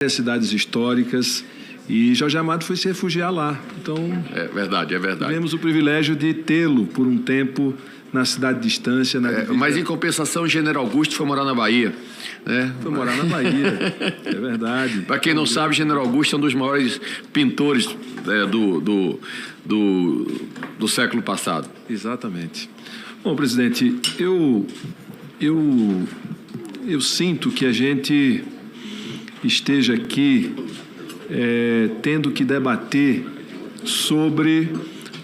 as cidades históricas, e Jorge Amado foi se refugiar lá. Então, é verdade. tivemos o privilégio de tê-lo por um tempo na cidade de Estância. Mas, em compensação, o General Augusto foi morar na Bahia. Né? Foi morar na Bahia, é verdade. Para quem não sabe, General Augusto é um dos maiores pintores do século passado. Exatamente. Bom, presidente, eu sinto que a gente esteja aqui tendo que debater sobre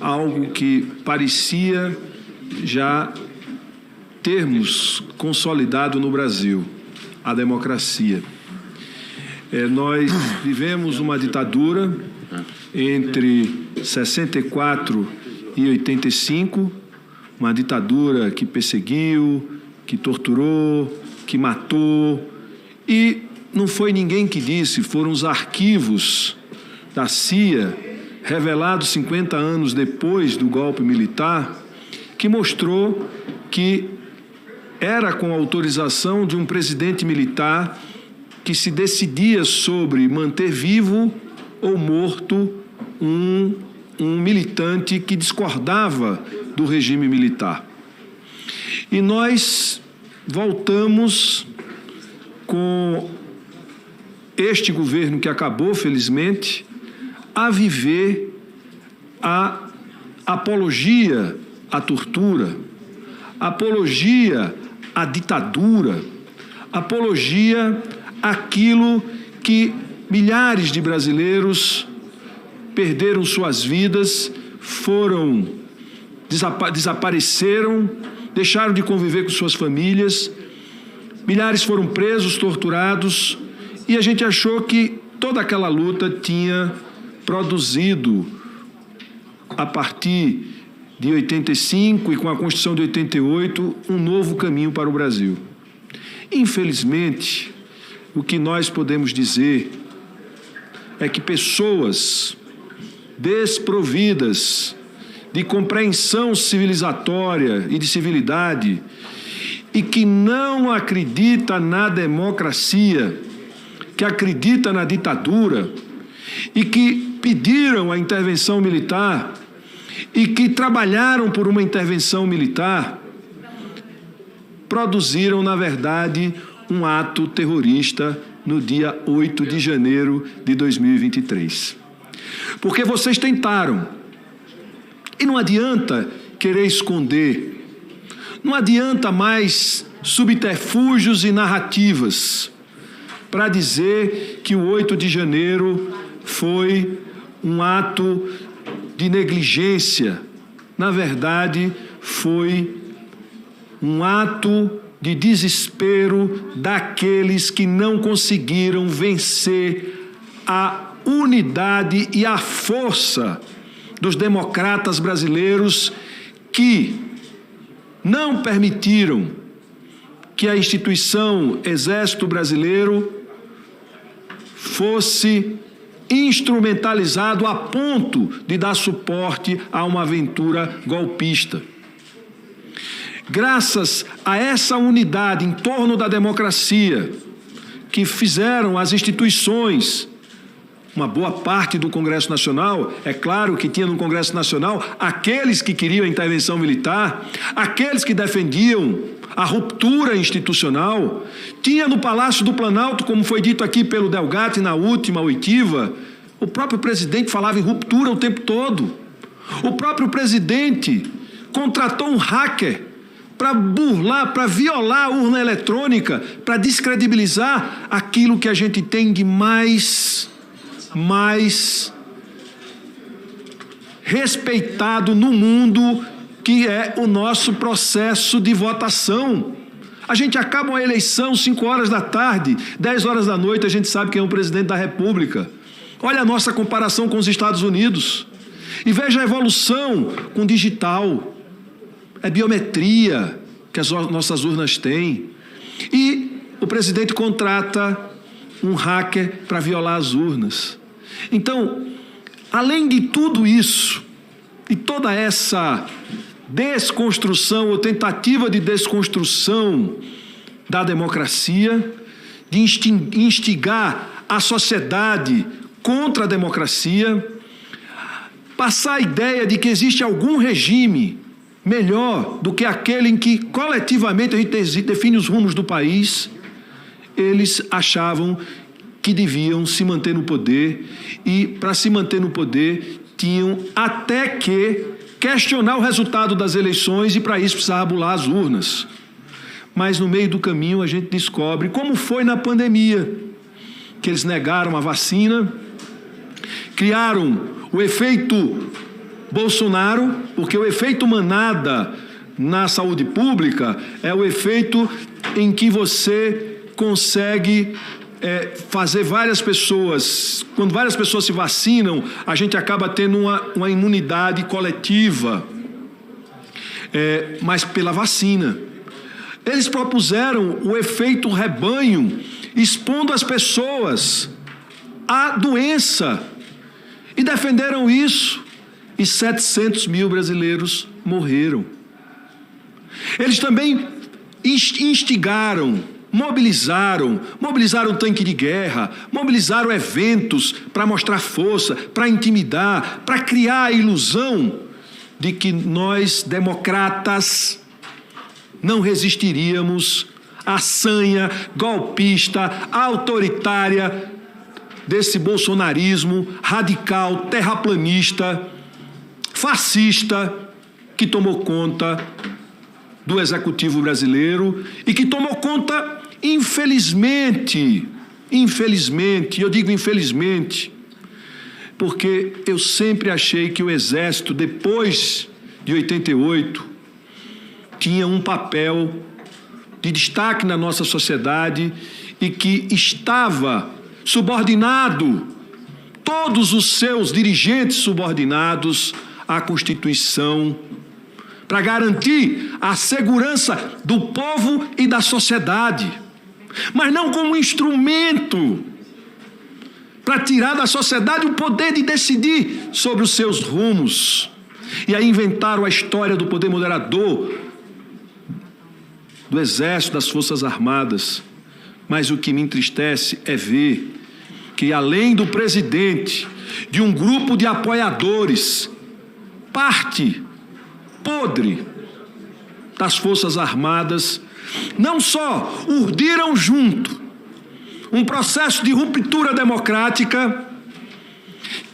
algo que parecia já termos consolidado no Brasil, a democracia. Nós vivemos uma ditadura entre 64 e 85, uma ditadura que perseguiu, que torturou, que matou, e não foi ninguém que disse, foram os arquivos da CIA, revelados 50 anos depois do golpe militar, que mostrou que era com a autorização de um presidente militar que se decidia sobre manter vivo ou morto um militante que discordava do regime militar. E nós voltamos com este governo que acabou, felizmente, a viver a apologia à tortura, apologia à ditadura, apologia àquilo que milhares de brasileiros perderam suas vidas, desapareceram, deixaram de conviver com suas famílias, milhares foram presos, torturados, e a gente achou que toda aquela luta tinha produzido, a partir de 85 e com a Constituição de 88, um novo caminho para o Brasil. Infelizmente, o que nós podemos dizer é que pessoas desprovidas de compreensão civilizatória e de civilidade e que não acredita na democracia, que acredita na ditadura e que pediram a intervenção militar e que trabalharam por uma intervenção militar, produziram, na verdade, um ato terrorista no dia 8 de janeiro de 2023. Porque vocês tentaram, e não adianta querer esconder, não adianta mais subterfúgios e narrativas para dizer que o 8 de janeiro foi um ato de negligência. Na verdade, foi um ato de desespero daqueles que não conseguiram vencer a unidade e a força dos democratas brasileiros que não permitiram que a instituição Exército Brasileiro fosse instrumentalizado a ponto de dar suporte a uma aventura golpista. Graças a essa unidade em torno da democracia que fizeram as instituições, uma boa parte do Congresso Nacional, é claro que tinha no Congresso Nacional aqueles que queriam a intervenção militar, aqueles que defendiam a ruptura institucional, tinha no Palácio do Planalto, como foi dito aqui pelo Delgatti na última oitiva, o próprio presidente falava em ruptura o tempo todo. O próprio presidente contratou um hacker para burlar, para violar a urna eletrônica, para descredibilizar aquilo que a gente tem de mais respeitado no mundo, que é o nosso processo de votação. A gente acaba uma eleição 5 horas da tarde, 10 horas da noite, a gente sabe quem é o presidente da República. Olha a nossa comparação com os Estados Unidos. E veja a evolução com digital. É biometria que as nossas urnas têm. E o presidente contrata um hacker para violar as urnas. Então, além de tudo isso, e toda essa desconstrução ou tentativa de desconstrução da democracia, de instigar a sociedade contra a democracia, passar a ideia de que existe algum regime melhor do que aquele em que coletivamente a gente define os rumos do país. Eles achavam que deviam se manter no poder e, para se manter no poder, tinham até que questionar o resultado das eleições e, para isso, precisava bular as urnas. Mas, no meio do caminho, a gente descobre, como foi na pandemia, que eles negaram a vacina, criaram o efeito Bolsonaro, porque o efeito manada na saúde pública é o efeito em que você consegue fazer várias pessoas, quando várias pessoas se vacinam, a gente acaba tendo uma imunidade coletiva, mas pela vacina. Eles propuseram o efeito rebanho, expondo as pessoas à doença, e defenderam isso, e 700 mil brasileiros morreram. Eles também instigaram, mobilizaram tanque de guerra, mobilizaram eventos para mostrar força, para intimidar, para criar a ilusão de que nós, democratas, não resistiríamos à sanha golpista, autoritária desse bolsonarismo radical, terraplanista, fascista, que tomou conta do executivo brasileiro e que tomou conta, infelizmente, eu digo infelizmente, porque eu sempre achei que o Exército, depois de 88, tinha um papel de destaque na nossa sociedade e que estava subordinado, todos os seus dirigentes subordinados à Constituição, para garantir a segurança do povo e da sociedade, mas não como instrumento para tirar da sociedade o poder de decidir sobre os seus rumos. E aí inventaram a história do poder moderador, do Exército, das Forças Armadas. Mas o que me entristece é ver que, além do presidente, de um grupo de apoiadores, parte podre das Forças Armadas, não só urdiram junto um processo de ruptura democrática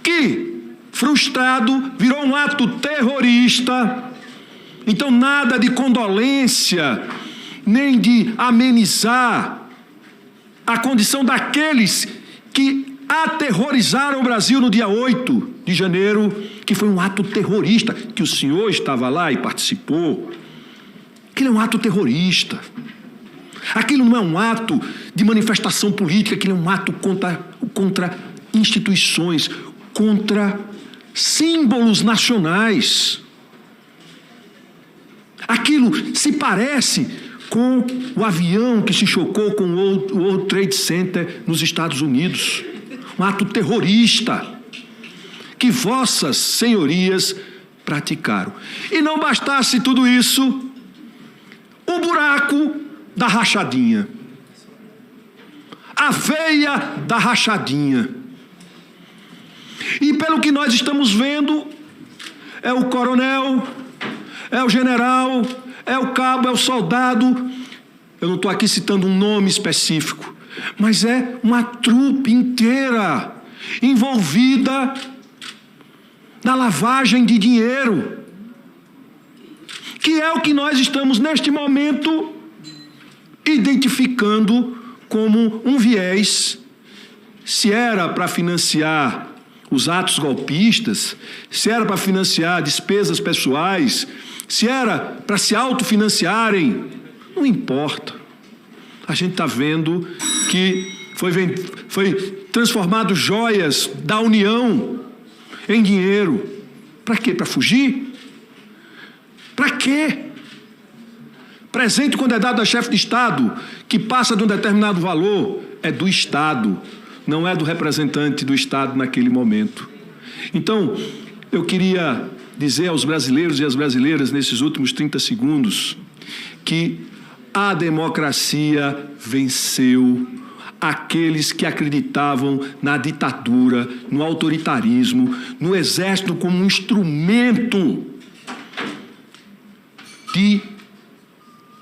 que, frustrado, virou um ato terrorista. Então, nada de condolência, nem de amenizar a condição daqueles que aterrorizaram o Brasil no dia 8 de janeiro, que foi um ato terrorista, que o senhor estava lá e participou. Aquilo é um ato terrorista. Aquilo não é um ato de manifestação política, aquilo é um ato contra instituições, contra símbolos nacionais. Aquilo se parece com o avião que se chocou com o World Trade Center nos Estados Unidos. Um ato terrorista que vossas senhorias praticaram. E não bastasse tudo isso, o buraco da rachadinha, a veia da rachadinha. E pelo que nós estamos vendo, é o coronel, é o general, é o cabo, é o soldado. Eu não estou aqui citando um nome específico, mas é uma trupe inteira envolvida na lavagem de dinheiro, que é o que nós estamos, neste momento, identificando como um viés. Se era para financiar os atos golpistas, se era para financiar despesas pessoais, se era para se autofinanciarem, não importa. A gente está vendo que foi transformado joias da União em dinheiro. Para quê? Para fugir? Para quê? Presente, quando é dado a chefe de Estado, que passa de um determinado valor, é do Estado, não é do representante do Estado naquele momento. Então, eu queria dizer aos brasileiros e às brasileiras, nesses últimos 30 segundos, que a democracia venceu, aqueles que acreditavam na ditadura, no autoritarismo, no Exército como um instrumento de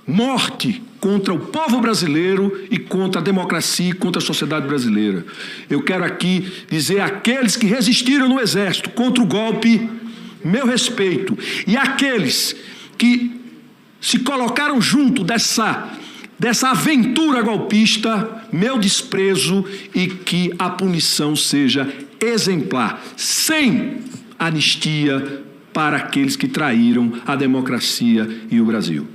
morte contra o povo brasileiro e contra a democracia e contra a sociedade brasileira. Eu quero aqui dizer àqueles que resistiram no Exército contra o golpe, meu respeito, e àqueles que se colocaram junto dessa aventura golpista, meu desprezo, e que a punição seja exemplar, sem anistia para aqueles que traíram a democracia e o Brasil.